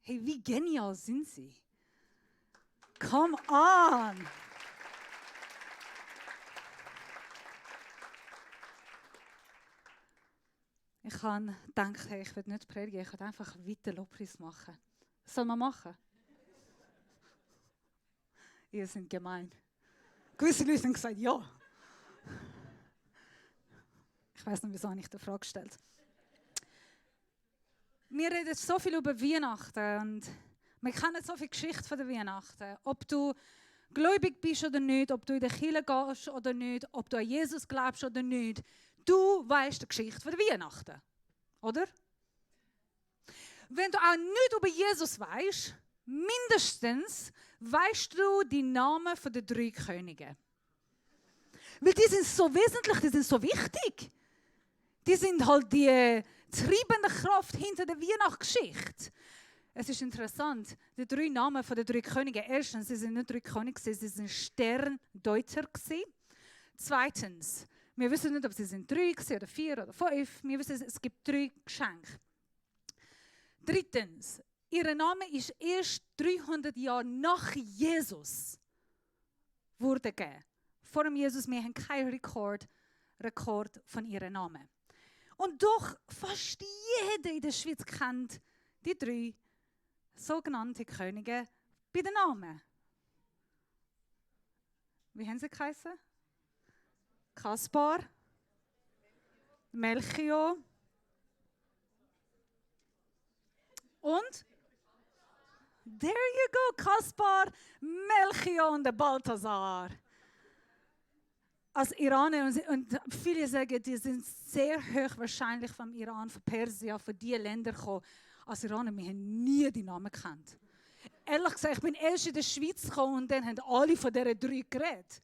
Hey, wie genial sind sie? Come on! Ich habe gedacht, hey, ich will nicht predigen, ich will einfach weiter Lobpreis machen. Was soll man machen? Ihr seid gemein. Gewisse Leute haben gesagt, ja. Ich weiß nicht, wieso habe ich die Frage gestellt. Wir reden so viel über Weihnachten und wir kennen so viel Geschichte von der Weihnachten. Ob du gläubig bist oder nicht, ob du in die Kirche gehst oder nicht, ob du an Jesus glaubst oder nicht, du weißt die Geschichte von der Weihnachten, oder? Wenn du auch nicht über Jesus weißt, mindestens weißt du die Namen der 3 Könige. Weil die sind so wesentlich, die sind so wichtig. Die sind halt die treibende Kraft hinter der Weihnachtsgeschichte. Es ist interessant, die 3 Namen der 3 Könige. Erstens, sie sind nicht 3 Könige, sie sind Sterndeuter. Zweitens, wir wissen nicht, ob sie sind 3 oder 4 oder 5. Wir wissen, es gibt 3 Geschenke. Drittens, ihr Name ist erst 300 Jahre nach Jesus wurde gegeben. Vor dem Jesus, wir haben keinen Rekord von ihrem Namen. Und doch, fast jeder in der Schweiz kennt die 3 sogenannten Könige bei den Namen. Wie haben sie geheißen? Kaspar, Melchior und there you go, Kaspar, Melchior und der Balthasar. Als Iraner, und viele sagen, die sind sehr höchstwahrscheinlich vom Iran, von Persien, von diesen Ländern gekommen. Als Iraner, wir haben nie die Namen gekannt. Ehrlich gesagt, ich bin erst in der Schweiz gekommen und dann haben alle von diesen 3 geredet.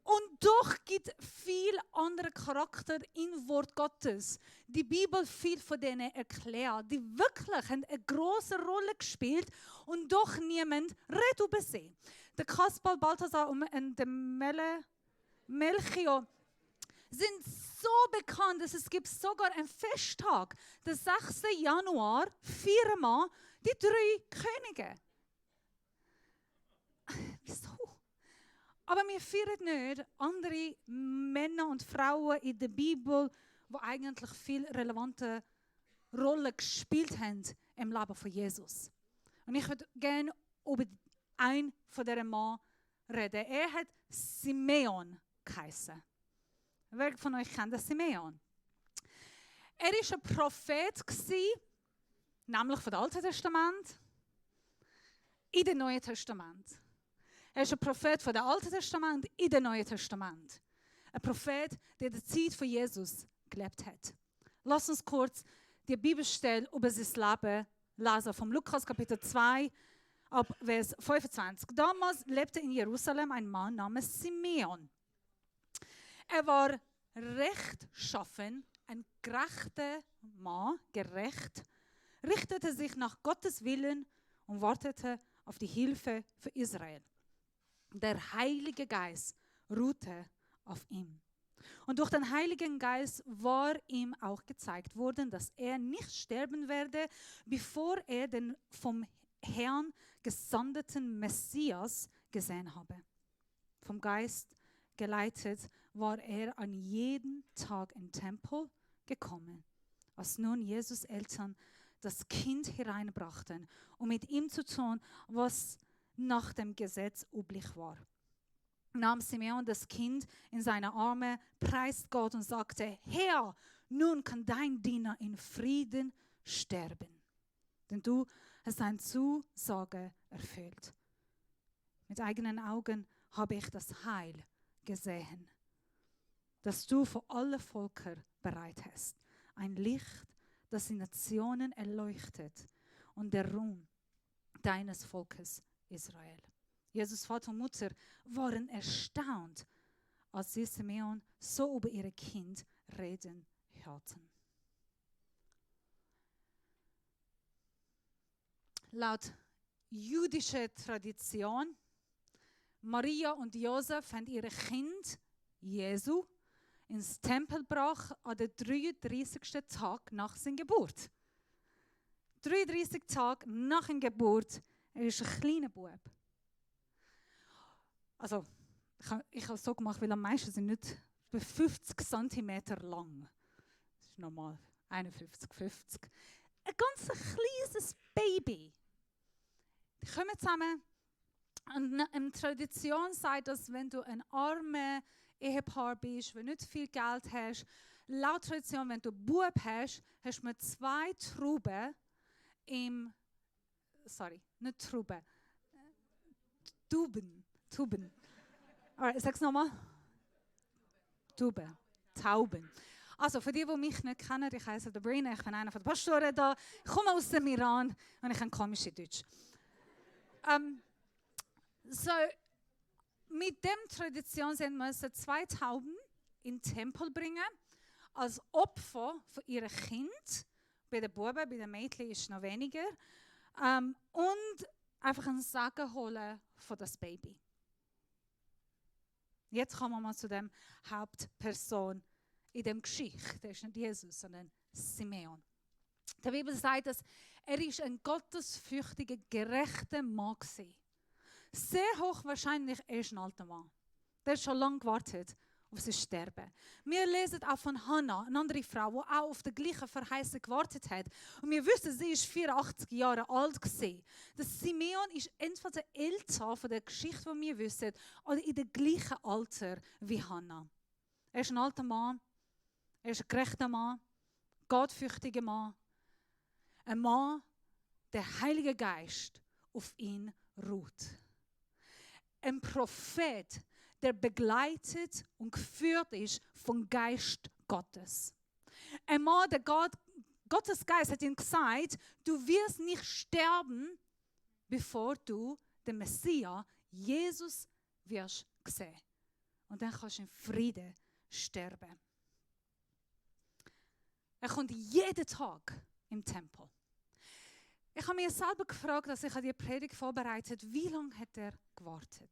Und doch gibt es viel andere Charakter im Wort Gottes. Die Bibel viel von denen erklärt, die wirklich eine große Rolle gespielt und doch niemand redet über sie. Der Kaspar, Balthasar und der Melchior sind so bekannt, dass es gibt sogar einen Festtag, der 6. Januar, 4-mal die 3 Könige. Wieso? Aber wir feiern nicht andere Männer und Frauen in der Bibel, die eigentlich viel relevante Rolle gespielt haben im Leben von Jesus. Und ich würde gerne über einen von diesen Mann reden. Er hat Simeon geheißen. Wer von euch kennt den Simeon? Er war ein Prophet, nämlich von dem Alten Testament, in dem Neuen Testament. Er ist ein Prophet von dem Alten Testament in dem Neuen Testament. Ein Prophet, der in der Zeit von Jesus gelebt hat. Lass uns kurz die Bibelstelle über sein Leben lesen, vom Lukas Kapitel 2, ab Vers 25. Damals lebte in Jerusalem ein Mann namens Simeon. Er war rechtschaffen, ein gerechter Mann, gerecht, richtete sich nach Gottes Willen und wartete auf die Hilfe für Israel. Der Heilige Geist ruhte auf ihm. Und durch den Heiligen Geist war ihm auch gezeigt worden, dass er nicht sterben werde, bevor er den vom Herrn gesandten Messias gesehen habe. Vom Geist geleitet war er an jeden Tag im Tempel gekommen. Als nun Jesus Eltern das Kind hereinbrachten, um mit ihm zu tun, was nach dem Gesetz üblich war, nahm Simeon das Kind in seine Arme, preist Gott und sagte: Herr, nun kann dein Diener in Frieden sterben, denn du hast deine Zusage erfüllt. Mit eigenen Augen habe ich das Heil gesehen, das du für alle Völker bereit hast. Ein Licht, das die Nationen erleuchtet und der Ruhm deines Volkes Israel. Jesus Vater und Mutter waren erstaunt, als sie Simeon so über ihr Kind reden hörten. Laut jüdischer Tradition, Maria und Josef haben ihr Kind Jesu ins Tempel gebracht an den 33. Tag nach seiner Geburt. 33 Tage nach der Geburt, er ist ein kleiner Bub. Also, ich habe es so gemacht, weil am meisten sind nicht 50 cm lang. Das ist normal, 51, 50. Ein ganz kleines Baby. Die kommen zusammen. Und in der Tradition sagt, dass wenn du ein armes Ehepaar bist, wenn du nicht viel Geld hast, laut Tradition, wenn du einen Bub hast, hast du 2 Trauben im... Sorry, nicht Trauben. Tuben. Alright, sag's nochmal. Tauben. Also für die mich nicht kennen, ich heiße Sabrina, ich bin einer der Pastoren da. Ich komme aus dem Iran und ich kann komische Deutsch. So, mit dem Tradition sind müssen 2 Tauben in den Tempel bringen, als Opfer für ihre Kind. Bei den Buben, bei den Mädchen ist es noch weniger. Und einfach einen Segen holen für das Baby. Jetzt kommen wir mal zu der Hauptperson in der Geschichte. Das ist nicht Jesus, sondern Simeon. Die Bibel sagt, dass er ein gottesfürchtiger, gerechter Mann war. Sehr hochwahrscheinlich er ist ein alter Mann. Der hat schon lange gewartet auf sein Sterben. Wir lesen auch von Hannah, eine andere Frau, die auch auf die gleiche Verheißung gewartet hat. Und wir wissen, sie war 84 Jahre alt. Der Simeon ist entweder der Ältere von der Geschichte, die wir wissen, oder in dem gleichen Alter wie Hannah. Er ist ein alter Mann, er ist ein gerechter Mann, ein gottfürchtiger Mann. Ein Mann, der Heilige Geist auf ihn ruht. Ein Prophet, der begleitet und geführt ist vom Geist Gottes. Ein Mann, der Gottes Geist hat ihm gesagt, du wirst nicht sterben, bevor du den Messias, Jesus, wirst sehen. Und dann kannst du in Frieden sterben. Er kommt jeden Tag im Tempel. Ich habe mir selber gefragt, als ich die Predigt vorbereitet habe, wie lange hat er gewartet?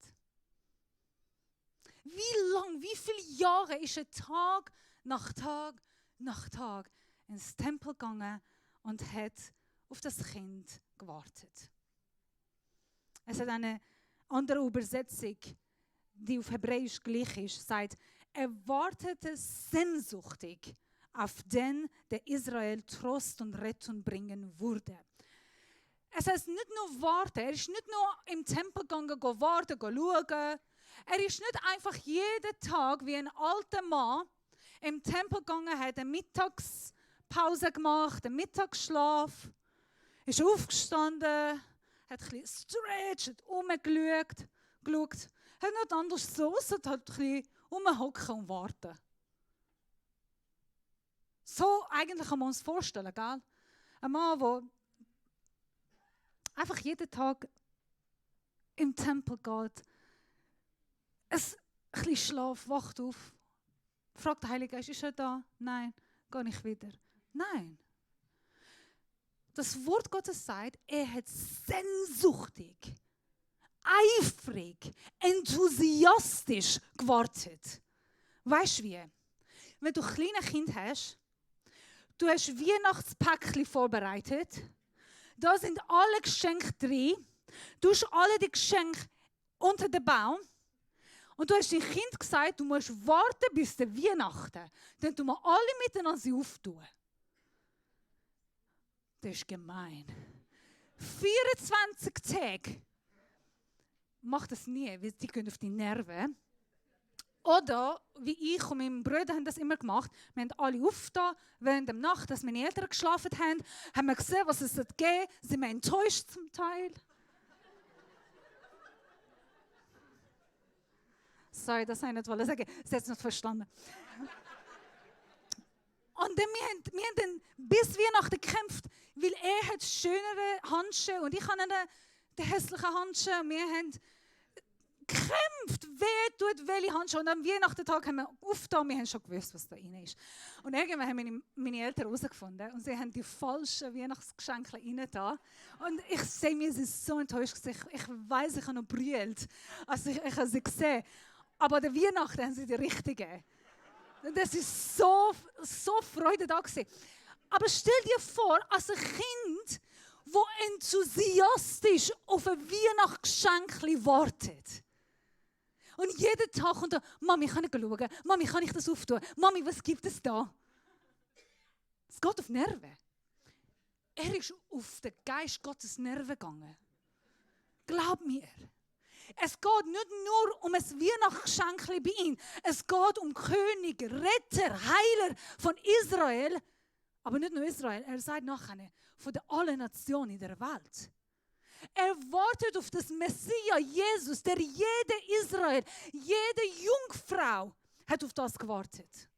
Wie viele Jahre ist er Tag nach Tag nach Tag ins Tempel gegangen und hat auf das Kind gewartet? Es hat eine andere Übersetzung, die auf Hebräisch gleich ist, sagt, er wartete sehnsuchtig auf den, der Israel Trost und Rettung bringen würde. Es heißt nicht nur warten, er ist nicht nur im Tempel gegangen, warten, schauen. Er ist nicht einfach jeden Tag wie ein alter Mann im Tempel gegangen, hat eine Mittagspause gemacht, einen Mittagsschlaf, ist aufgestanden, hat ein bisschen gestretcht, hat rumgeschaut, hat nicht anders so, hat ein bisschen rumhocken und warten. So eigentlich kann man uns vorstellen, gell? Ein Mann, der einfach jeden Tag im Tempel geht, ein bisschen Schlaf, wacht auf, fragt der Heilige Geist, ist er da? Nein, gehe ich wieder. Nein. Das Wort Gottes sagt, er hat sehnsuchtig, eifrig, enthusiastisch gewartet. Weißt du wie? Wenn du kleine Kinder hast, du hast Weihnachtspäckchen vorbereitet, da sind alle Geschenke drin, du hast alle die Geschenke unter dem Baum und du hast dem Kind gesagt, du musst warten bis der Weihnachten, dann tun wir alle miteinander sie auftun. Das ist gemein. 24 Tage. Mach das nie, weil die gehen auf die Nerven. Oder, wie ich und mein Bruder haben das immer gemacht, wir haben alle aufgetan, während der Nacht, dass meine Eltern geschlafen haben, haben wir gesehen, was es gegeben hat, sind wir enttäuscht zum Teil. Sorry, das habe ich nicht sagen. Das hat es nicht verstanden. Und dann, wir haben dann bis Weihnachten gekämpft, weil er hat schönere Handschuhe und ich habe den hässlichen Handschuhe. Und wir haben gekämpft, wer tut welche Handschuhe. Und am Weihnachtstag haben wir aufgetan, wir haben schon gewusst, was da drin ist. Und irgendwann haben meine Eltern herausgefunden und sie haben die falschen Weihnachtsgeschenke reingetan. Und ich sehe mir, sie ist so enttäuscht. Ich weiss, ich habe noch brüllt, als ich habe sie gesehen. Aber an der Weihnachten haben sie die richtigen. Und das ist so Freude da gewesen. Aber stell dir vor, als ein Kind, wo enthusiastisch auf ein Weihnachtsgeschenk wartet. Und jeden Tag kommt er, Mami, kann ich schauen? Mami, kann ich das auftun? Mami, was gibt es da? Es geht auf Nerven. Er ist auf den Geist Gottes Nerven gegangen. Glaub mir. Es geht nicht nur um ein Weihnachtsgeschenk bei ihm. Es geht um König, Retter, Heiler von Israel. Aber nicht nur Israel, er sagt nachher, von allen Nationen in der Welt. Er wartet auf das Messias, Jesus, der jede Israel, jede Jungfrau hat auf das gewartet.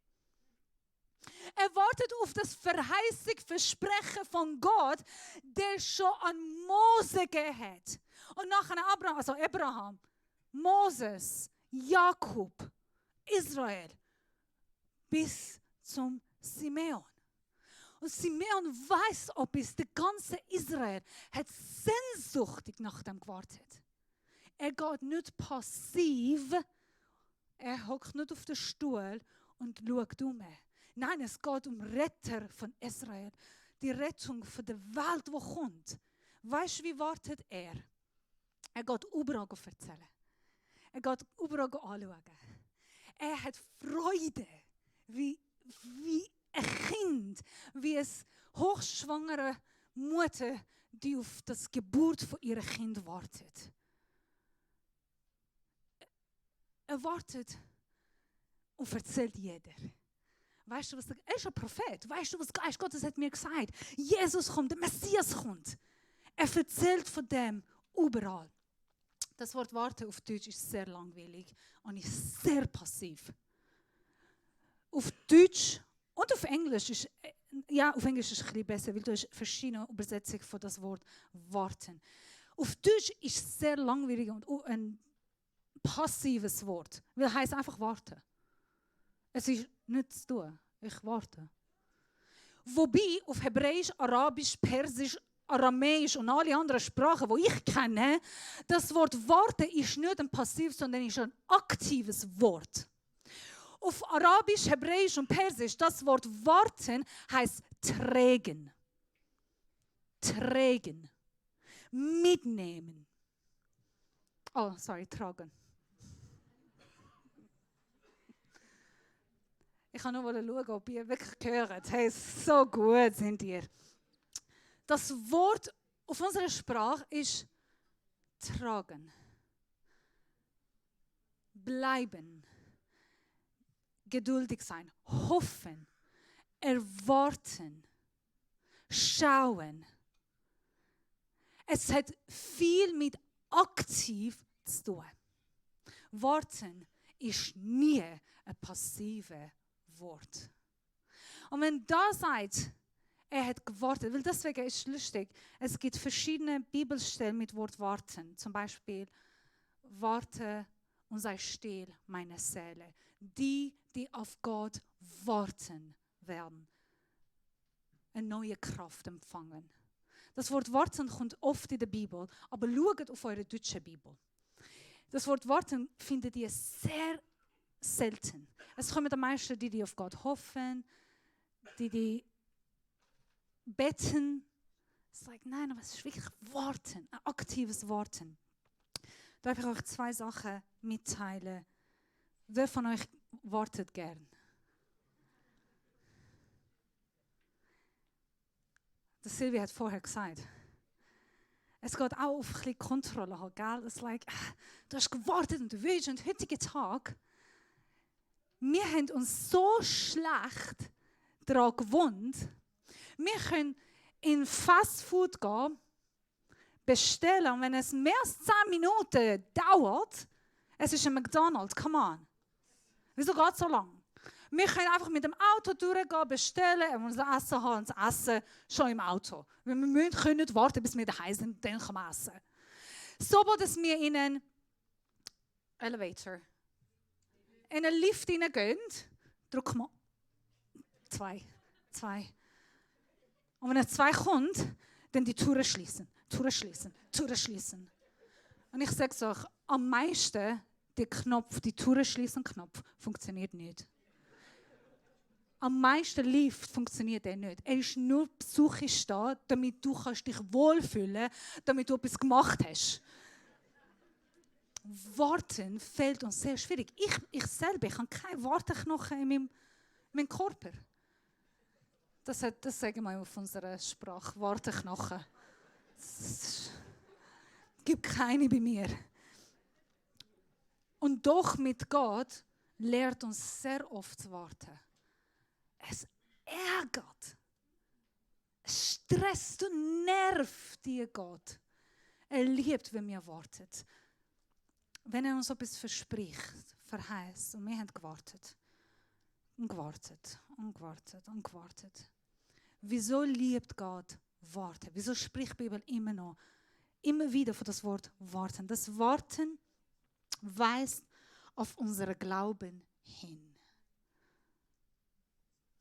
Er wartet auf das verheißige Versprechen von Gott, der schon an Mose gegeben hat. Und nachher Abraham, Moses, Jakob, Israel, bis zum Simeon. Und Simeon weiß, ob es der ganze Israel hat sehnsuchtig nach dem gewartet. Er geht nicht passiv, er hockt nicht auf den Stuhl und schaut um. Nein, es geht um Retter von Israel, die Rettung von der Welt, die kommt. Weißt du, wie wartet er? Er geht überall erzählen. Er geht überall anschauen. Er hat Freude, wie ein Kind, wie eine hochschwangere Mutter, die auf das Geburt von ihrem Kind wartet. Er wartet und erzählt jeder. Weißt du, was er ist ein Prophet. Weißt du, was Geist Gottes hat mir gesagt? Jesus kommt, der Messias kommt. Er erzählt von dem überall. Das Wort warten auf Deutsch ist sehr langweilig und ist sehr passiv. Auf Deutsch und auf Englisch ist, auf Englisch ist es ein bisschen besser, weil du hast verschiedene Übersetzungen von das Wort warten. Auf Deutsch ist es sehr langweilig und ein passives Wort, weil es heisst einfach warten. Es ist nichts zu tun. Ich warte. Wobei auf Hebräisch, Arabisch, Persisch, Aramäisch und alle anderen Sprachen, die ich kenne, das Wort warten ist nicht ein passives, sondern ist ein aktives Wort. Auf Arabisch, Hebräisch und Persisch, das Wort warten heißt trägen. Trägen. Mitnehmen. Oh, sorry, tragen. Ich kann nur schauen, ob ihr wirklich hört. Hey, so gut sind ihr. Das Wort auf unserer Sprache ist tragen. Bleiben. Geduldig sein. Hoffen. Erwarten. Schauen. Es hat viel mit aktiv zu tun. Warten ist nie ein passiver Wort. Und wenn da sagt, er hat gewartet, weil deswegen ist es lustig, es gibt verschiedene Bibelstellen mit Wort warten. Zum Beispiel, warte und sei still, meine Seele. Die auf Gott warten werden, eine neue Kraft empfangen. Das Wort warten kommt oft in der Bibel, aber schaut auf eure deutsche Bibel. Das Wort warten findet ihr sehr selten. Es kommen am meisten die auf Gott hoffen, die beten. Es sagt, nein, aber es ist wirklich Warten, ein aktives Warten. Darf ich euch 2 Sachen mitteilen? Wer von euch wartet gern? Das Silvia hat vorher gesagt. Es geht auch auf ein bisschen Kontrolle haben, gell? Es ist like, du hast gewartet und du willst. Und heutigen Tag, wir haben uns so schlecht daran gewohnt, wir können in Fastfood gehen, bestellen, und wenn es mehr als 10 Minuten dauert, es ist ein McDonald's, come on. Wieso geht es so lang? Wir können einfach mit dem Auto durchgehen, bestellen und unser Essen haben, das Essen schon im Auto. Wir können nicht warten, bis wir daheim sind, dann können wir essen. Sobald wir in einen Elevator, in einen Lift hineingehen, drücken wir 2. Und wenn 2 kommt, dann die Türen schließen. Und ich sage es euch, am meisten der Knopf, die Türen schließen Knopf, funktioniert nicht. am meisten liebt, funktioniert er nicht. Er ist nur psychisch da, damit du kannst dich wohlfühlen, damit du etwas gemacht hast. Warten fällt uns sehr schwierig. Ich selber, ich habe keine Warteknochen in meinem Körper. Das sagen wir auf unserer Sprache, Warteknochen. Es gibt keine bei mir. Und doch mit Gott lehrt uns sehr oft zu warten. Es ärgert, es stresst und nervt dir Gott. Er liebt, wenn wir warten. Wenn er uns etwas verspricht, verheißt, und wir haben gewartet. Und gewartet, und gewartet, und gewartet. Wieso liebt Gott warten? Wieso spricht die Bibel immer wieder von das Wort warten? Das Warten weist auf unseren Glauben hin.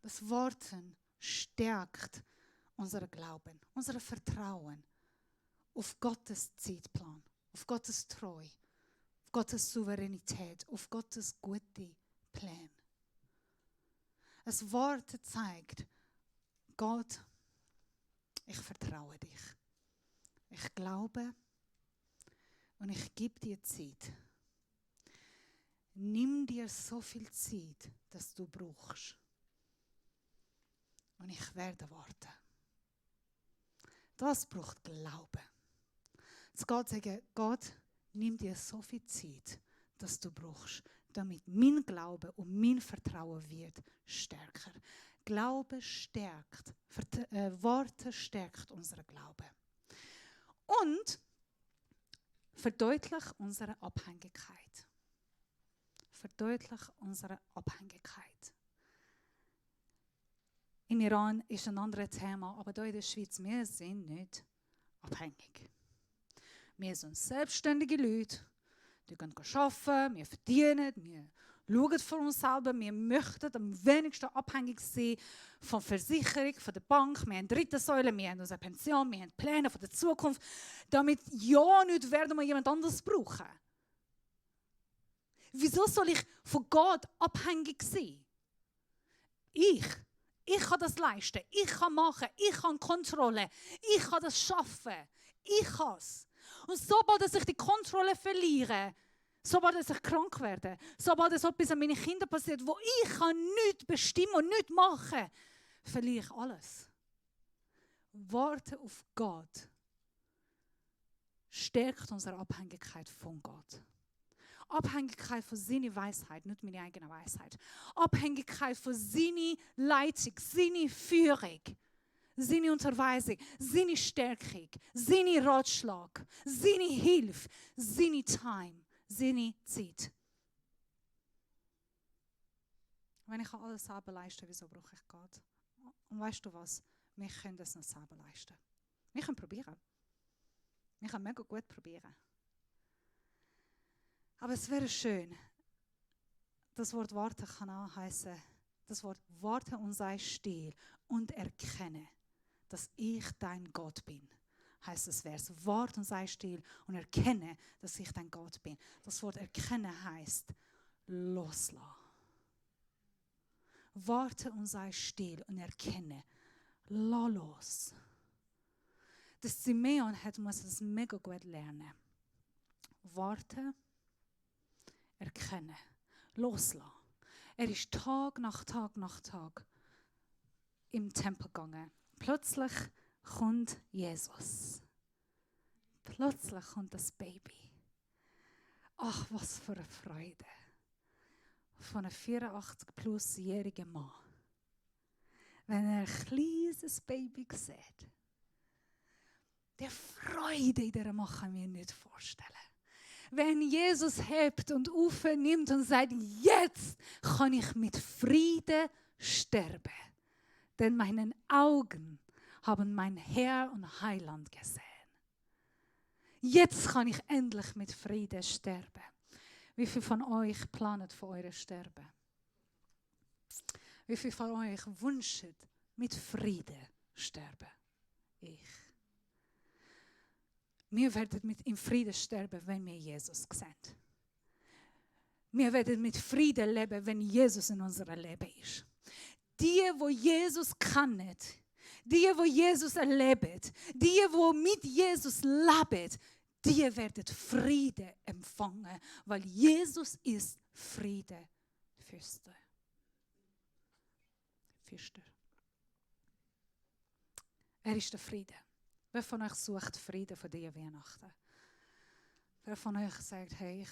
Das Warten stärkt unseren Glauben, unser Vertrauen auf Gottes Zeitplan, auf Gottes Treue, auf Gottes Souveränität, auf Gottes gute Pläne. Das Wort zeigt, Gott, ich vertraue dich. Ich glaube und ich gebe dir Zeit. Nimm dir so viel Zeit, dass du brauchst. Und ich werde warten. Das braucht Glauben. Jetzt Gott sagen, Gott, nimm dir so viel Zeit, dass du brauchst, damit mein Glaube und mein Vertrauen wird stärker. Glaube stärkt, Worte stärkt unseren Glauben. Und verdeutlicht unsere Abhängigkeit. Verdeutlicht unsere Abhängigkeit. Im Iran ist ein anderes Thema, aber hier in der Schweiz, wir sind nicht abhängig. Wir sind selbstständige Leute, die können arbeiten, wir verdienen, wir schauen für uns selber, wir möchten am wenigsten abhängig sein von Versicherung, von der Bank, wir haben dritte Säule, wir haben unsere Pension, wir haben Pläne für die Zukunft, damit ja nicht werden wir jemand anderes brauchen. Wieso soll ich von Gott abhängig sein? Ich kann das leisten, ich kann machen, ich kann Kontrolle, ich kann das schaffen, ich kann es. Und sobald ich die Kontrolle verliere, sobald ich krank werde, sobald etwas an meinen Kindern passiert, wo ich nichts bestimmen und nichts machen kann, verliere ich alles. Warte auf Gott stärkt unsere Abhängigkeit von Gott. Abhängigkeit von seiner Weisheit, nicht meine eigene Weisheit. Abhängigkeit von seiner Leitung, seiner Führung, seine Unterweisung, seine Stärkung, seine Ratschlag, seine Hilfe, seine Time, seine Zeit. Wenn ich alles selber leisten, wieso brauche ich Gott? Und weißt du was? Wir können das noch selber leisten. Wir können probieren. Wir können mega gut probieren. Aber es wäre schön, das Wort warten kann auch heißen, das Wort warten und sei still und erkenne, dass ich dein Gott bin. Heißt das Vers, wart und sei still und erkenne, dass ich dein Gott bin. Das Wort erkennen heißt loslassen. Warte und sei still und erkenne, lass los. Der Simeon muss es mega gut lernen. Warten, erkennen, loslassen. Er ist Tag nach Tag nach Tag im Tempel gegangen. Plötzlich kommt Jesus. Plötzlich kommt das Baby. Ach, was für eine Freude. Von einem 84-plus-jährigen Mann. Wenn er ein kleines Baby sieht. Die Freude in dieser Mann kann ich mir nicht vorstellen. Wenn Jesus hebt und aufnimmt und sagt, jetzt kann ich mit Frieden sterben. Denn meine Augen haben mein Herr und Heiland gesehen. Jetzt kann ich endlich mit Frieden sterben. Wie viele von euch planen für eure Sterben? Wie viele von euch wünschen mit Frieden sterben? Ich. Wir werden im Frieden sterben, wenn wir Jesus sehen. Wir werden mit Frieden leben, wenn Jesus in unserem Leben ist. die, wo Jesus kennen, die, wo Jesus erleben, die, wo mit Jesus leben, die werden Frieden empfangen, weil Jesus ist Friedefürster. Er ist der Friede. Wer von euch sucht Frieden für diese Weihnachten? Wer von euch sagt, hey,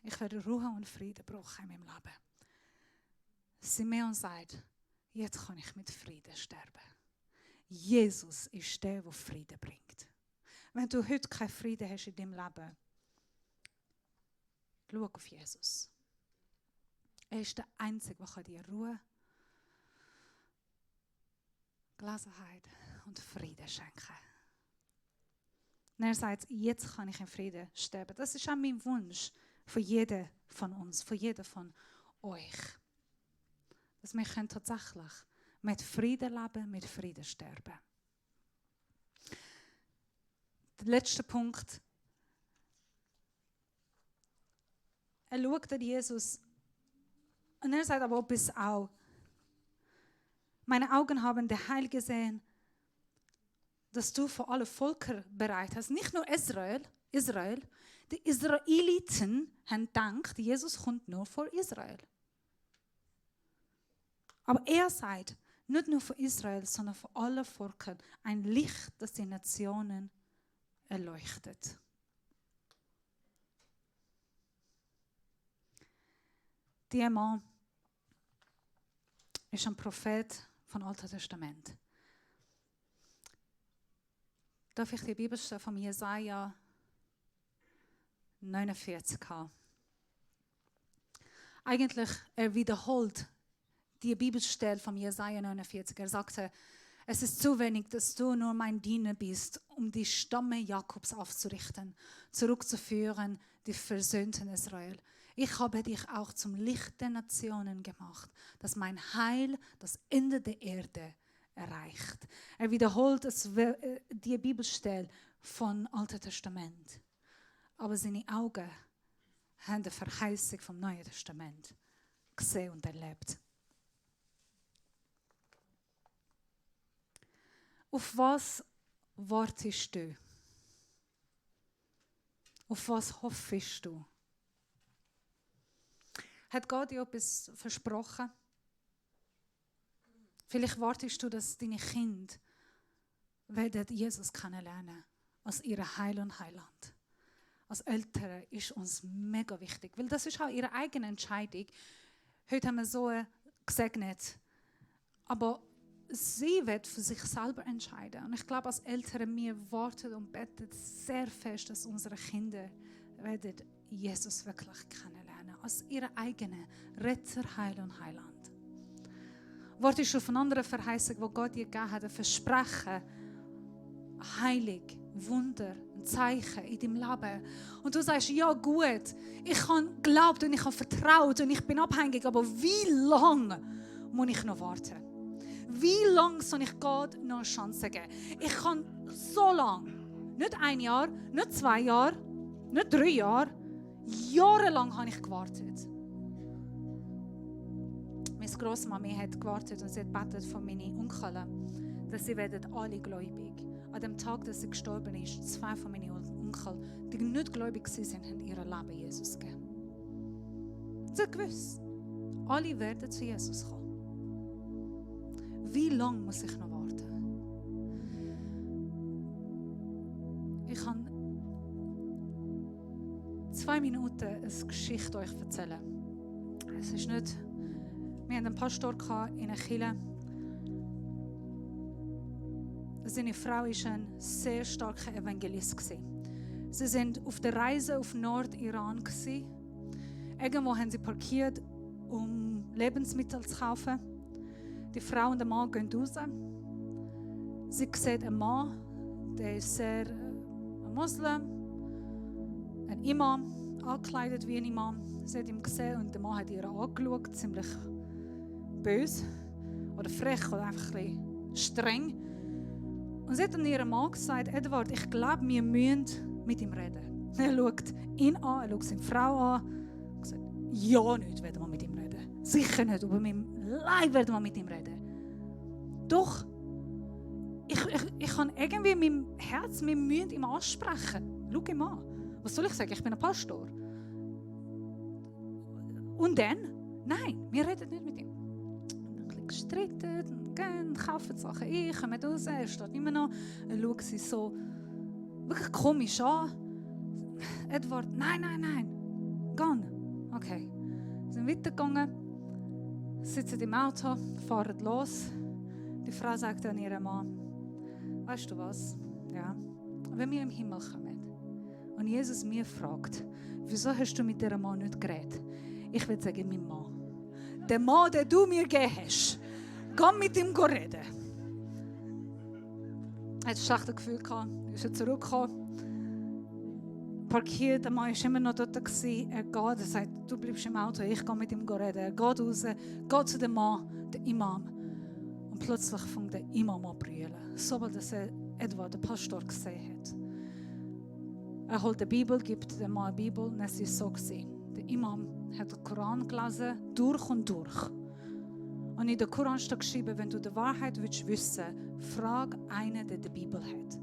ich werde Ruhe und Frieden brauchen in meinem Leben? Simeon sagt, jetzt kann ich mit Frieden sterben. Jesus ist der, der Frieden bringt. Wenn du heute keinen Frieden hast in deinem Leben, schau auf Jesus. Er ist der Einzige, der dir Ruhe, Gelassenheit und Frieden schenken kann. Und er sagt, jetzt kann ich in Frieden sterben. Das ist auch mein Wunsch für jeden von uns, für jeden von euch. Dass wir tatsächlich mit Frieden leben, mit Frieden sterben. Der letzte Punkt. Er schaut an Jesus und er sagt aber etwas auch. Meine Augen haben den Heil gesehen, dass du für alle Völker bereit hast. Nicht nur Israel. Die Israeliten haben gedacht, Jesus kommt nur für Israel. Aber er sagt, nicht nur für Israel, sondern für alle Völker, ein Licht, das die Nationen erleuchtet. Dieser Mann ist ein Prophet vom Alten Testament. Darf ich die Bibelstelle von Jesaja 49 haben? Eigentlich, er wiederholt die Bibelstelle von Jesaja 49. Er sagte, es ist zu wenig, dass du nur mein Diener bist, um die Stamme Jakobs aufzurichten, zurückzuführen, die versöhnten Israel. Ich habe dich auch zum Licht der Nationen gemacht, dass mein Heil das Ende der Erde erreicht. Er wiederholt die Bibelstelle vom Alten Testament. Aber seine Augen haben die Verheißung vom Neuen Testament gesehen und erlebt. Auf was wartest du? Auf was hoffst du? Hat Gott dir etwas versprochen? Vielleicht wartest du, dass deine Kinder Jesus kennenlernen als ihre Heil und Heiland. Als Eltern ist uns mega wichtig, weil das ist auch ihre eigene Entscheidung. Heute haben wir so gesegnet, aber sie wird für sich selber entscheiden. Und ich glaube, als Eltern, wir warten und beten sehr fest, dass unsere Kinder werden Jesus wirklich kennenlernen, als ihre eigene Retter, Heil und Heiland. Wartest du auf eine andere Verheißung, die Gott dir gegeben hat, ein Versprechen, Heilig, Wunder, ein Zeichen in deinem Leben. Und du sagst, ja gut, ich habe geglaubt und ich habe vertraut und ich bin abhängig, aber wie lange muss ich noch warten? Wie lange soll ich Gott noch eine Chance geben? Ich kann so lange, nicht 1 Jahr, nicht 2 Jahre, nicht 3 Jahre, jahrelang habe ich gewartet. Meine Grossmami hat gewartet und sie hat gebetet von meinen Onkeln, dass sie werden alle gläubig. An dem Tag, dass sie gestorben ist, 2 von meinen Onkeln, die nicht gläubig waren, haben ihr Leben Jesus gegeben. Sie hat gewusst, alle werden zu Jesus kommen. Wie lange muss ich noch warten? Ich kann 2 Minuten eine Geschichte euch erzählen. Es ist nicht... Wir hatten einen Pastor in einer Kirche. Seine Frau war ein sehr starker Evangelist. Sie waren auf der Reise auf Nordiran. Irgendwo haben sie parkiert, um Lebensmittel zu kaufen. Die Frau und der Mann gehen raus. Sie sieht einen Mann, der ist sehr ein Moslem, ein Imam, angekleidet wie ein Imam. Sie hat ihn gesehen und der Mann hat ihr angeschaut, ziemlich böse oder frech oder einfach ein bisschen streng. Und sie hat dann ihrem Mann gesagt, Edward, ich glaube, wir müssen mit ihm reden. Er schaut ihn an, er schaut seine Frau an und sagt, ja, nicht werden wir mit ihm reden. Sicher nicht über meinem live werden wir mit ihm reden. Doch, ich kann irgendwie in meinem Herz, wir müssen ihm ansprechen. Schau ihn an. Was soll ich sagen? Ich bin ein Pastor. Und dann? Nein, wir reden nicht mit ihm. Ein bisschen gestritten, gehen, kaufen Sachen ein, kommen raus, er steht immer noch, er schaut sie so wirklich komisch an. Edward, nein, gehen. Okay, wir sind weitergegangen, sitzen im Auto, fahren los. Die Frau sagt an ihrem Mann, weißt du was? Ja, wenn wir im Himmel kommen und Jesus mir fragt, wieso hast du mit diesem Mann nicht geredet? Ich würde sagen, mein Mann. Der Mann, den du mir gegeben hast, geh mit ihm reden. Er hatte ein schlechtes Gefühl, ist zurückgekommen. Parkiert, der Mann war immer noch dort. Er geht, er sagt, du bleibst im Auto, ich gehe mit ihm reden. Er geht raus, geht zu dem Mann, dem Imam. Und plötzlich fängt der Imam an zu brüllen. Sobald er Edward, den Pastor, gesehen hat. Er holt die Bibel, gibt dem Mann eine Bibel und es war so gewesen. Der Imam hat den Koran gelesen, durch und durch. Und in der Koran steht geschrieben, wenn du die Wahrheit willst wissen, frag einen, der die Bibel hat.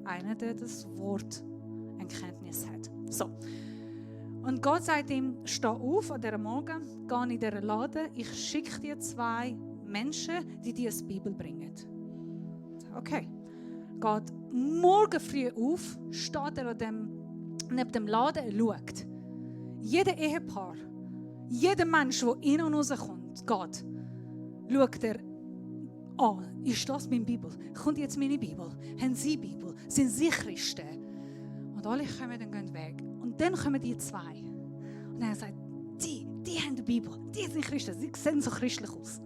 Einer, der das Wort in Kenntnis hat. So. Und Gott sagt ihm, steh auf an diesem Morgen, geh in diesen Laden, ich schicke dir 2 Menschen, die dir die Bibel bringen. Okay. Geht morgen früh auf, steht er neben dem Laden und schaut. Jeder Ehepaar, jeder Mensch, der rein und rauskommt, geht, schaut er an. Ist das meine Bibel? Kommt jetzt meine Bibel? Haben Sie Bibel? Sind Sie Christen? Und alle kommen und gehen weg. Und dann kommen die 2. Und er sagt, die haben die Bibel, die sind Christen, sie sehen so christlich aus.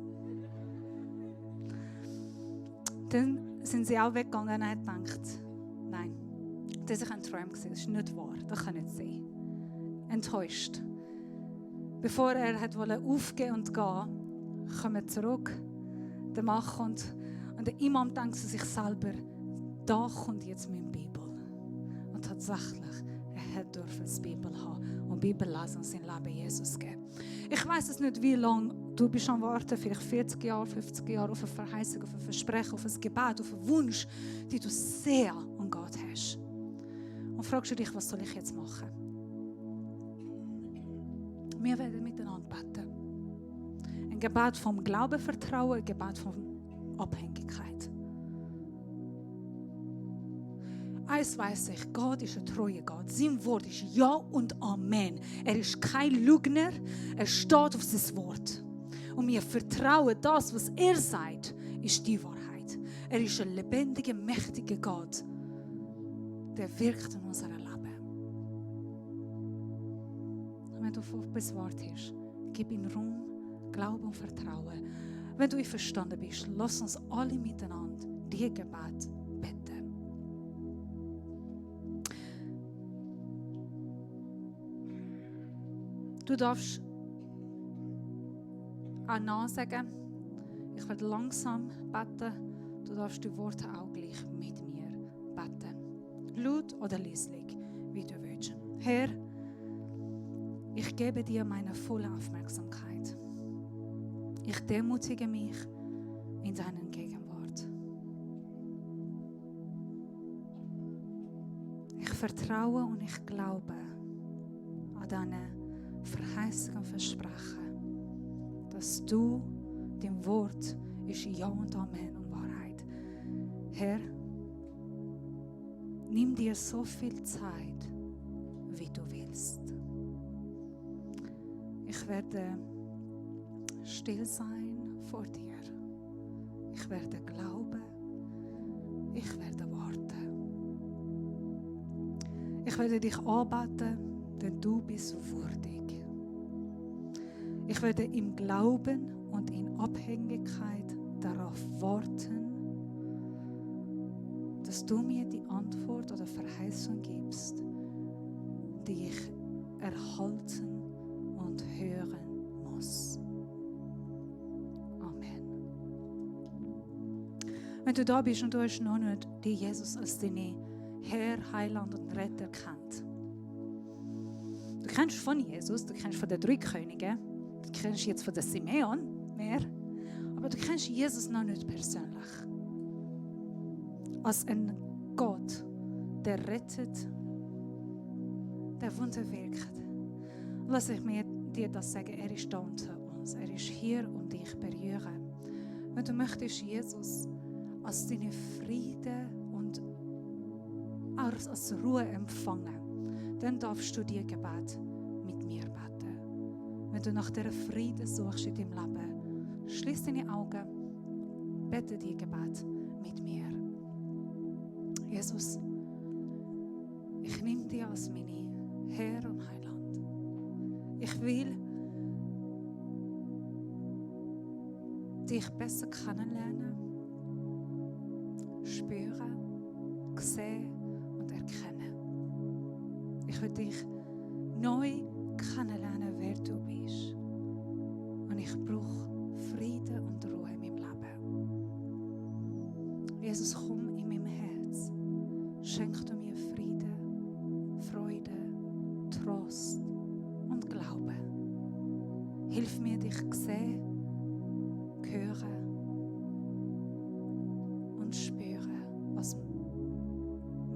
Dann sind sie auch weggegangen und er hat gedacht, nein, das war ein Traum, das ist nicht wahr, das kann nicht sein. Enttäuscht. Bevor er aufgeben und gehen, kommt er zurück, der Mann kommt und der Imam denkt zu sich selber, da kommt jetzt meine Bibel. Und tatsächlich, er durfte die Bibel haben und die Bibel lesen und sein Leben Jesus geben. Ich weiss es nicht, wie lange du bist am Warten, vielleicht 40 Jahre, 50 Jahre auf eine Verheißung, auf ein Versprechen, auf ein Gebet, auf einen Wunsch, den du sehr an Gott hast. Und fragst du dich, was soll ich jetzt machen? Wir werden miteinander beten. Ein Gebet vom Glauben, Vertrauen, ein Gebet von Abhängigkeit. Eins weiss ich, Gott ist ein treuer Gott. Sein Wort ist Ja und Amen. Er ist kein Lügner, er steht auf sein Wort. Und wir vertrauen, das, was er sagt, ist die Wahrheit. Er ist ein lebendiger, mächtiger Gott, der wirkt in unserem Leben. Und wenn du auf etwas wartest, gib ihm Raum, Glauben und Vertrauen. Wenn du einverstanden bist, lass uns alle miteinander dieses Gebet beten. Du darfst auch nachsagen. Ich werde langsam beten. Du darfst die Worte auch gleich mit mir beten. Laut oder leislich, wie du willst. Herr, ich gebe dir meine volle Aufmerksamkeit. Ich demutige mich in deinen Gegenwart. Ich vertraue und ich glaube an deine Verheißungen und Versprechen, dass du, dein Wort ist Ja und Amen und Wahrheit. Herr, nimm dir so viel Zeit, wie du willst. Ich werde still sein vor dir. Ich werde glauben. Ich werde warten. Ich werde dich anbeten, denn du bist würdig. Ich werde im Glauben und in Abhängigkeit darauf warten, dass du mir die Antwort oder Verheißung gibst, die ich erhalten und hören muss. Amen. Wenn du da bist und du hast noch nicht die Jesus als deinen Herr, Heiland und Retter kennt. Du kennst von Jesus, du kennst von den 3 Königen, du kennst jetzt von den Simeon mehr. aber du kennst Jesus noch nicht persönlich. Als ein Gott, der rettet, der Wunder wirkt. Lass ich mir dir das sagen, er ist da unter uns. Er ist hier, um dich zu berühren. Wenn du möchtest Jesus als deine Friede und als Ruhe empfangen, dann darfst du dieses Gebet mit mir beten. Wenn du nach dieser Friede suchst in deinem Leben, schließ deine Augen, bete dieses Gebet mit mir. Jesus, ich nehme dich als meine Herr und Heiland. Ich will dich besser kennenlernen, spüren, sehen und erkennen. Ich will dich neu kennenlernen, wer du bist. Und ich brauche Frieden und Ruhe in meinem Leben. Jesus, komm in meinem Herz. Schenk du mir Frieden, Freude, Trost und Glauben. Hilf mir, dich zu sehen, hören und spüren als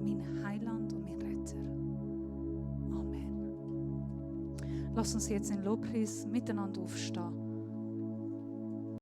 mein Heiland und mein Retter. Amen. Lass uns jetzt in Lobpreis miteinander aufstehen.